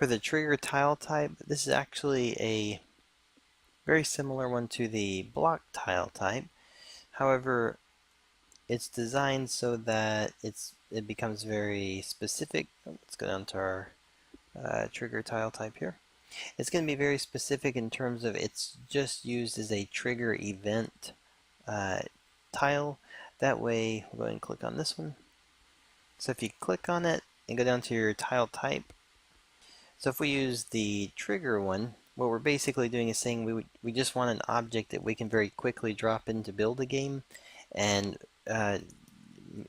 For the trigger tile type, this is actually a very similar one to the block tile type. However, it's designed so that it becomes very specific. Let's go down to our trigger tile type here. It's going to be very specific in terms of it's just used as a trigger event tile. That way, we'll go ahead and click on this one. So if you click on it and go down to your tile type, so if we use the trigger one, what we're basically doing is saying we just want an object that we can very quickly drop in to build a game and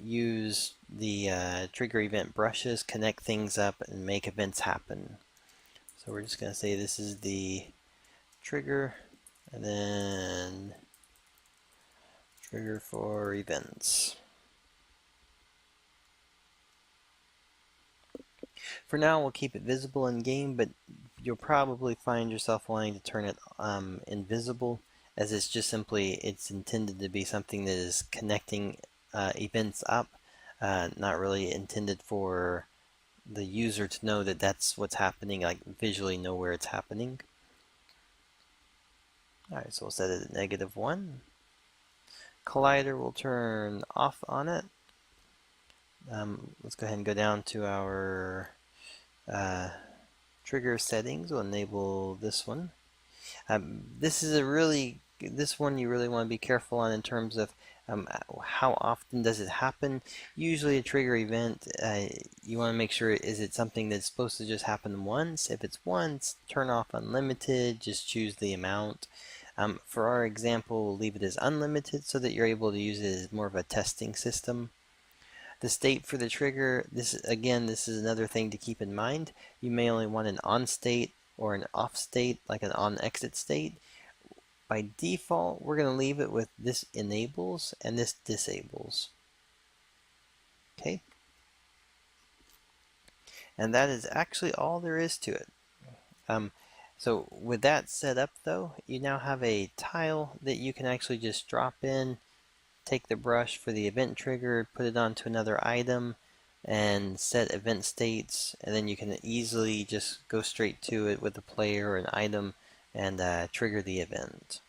use the trigger event brushes, connect things up, and make events happen. So we're just going to say this is the trigger, and then trigger for events. For now, we'll keep it visible in game, but you'll probably find yourself wanting to turn it invisible, as it's just simply, it's intended to be something that is connecting events up, not really intended for the user to know that that's what's happening, like visually know where it's happening. Alright, so we'll set it at -1. Collider will turn off on it. Let's go ahead and go down to our trigger settings. We'll enable this one. This one you really want to be careful on in terms of how often does it happen. Usually a trigger event, you want to make sure, is it something that's supposed to just happen once? If it's once, turn off unlimited, just choose the amount. For our example, we'll leave it as unlimited so that you're able to use it as more of a testing system. The state for the trigger, this is another thing to keep in mind. You may only want an on state or an off state, like an on exit state. By default, we're going to leave it with this enables and this disables. Okay? And that is actually all there is to it. So with that set up though, you now have a tile that you can actually just drop in, take the brush for the event trigger, put it onto another item, and set event states, and then you can easily just go straight to it with the player or an item and trigger the event.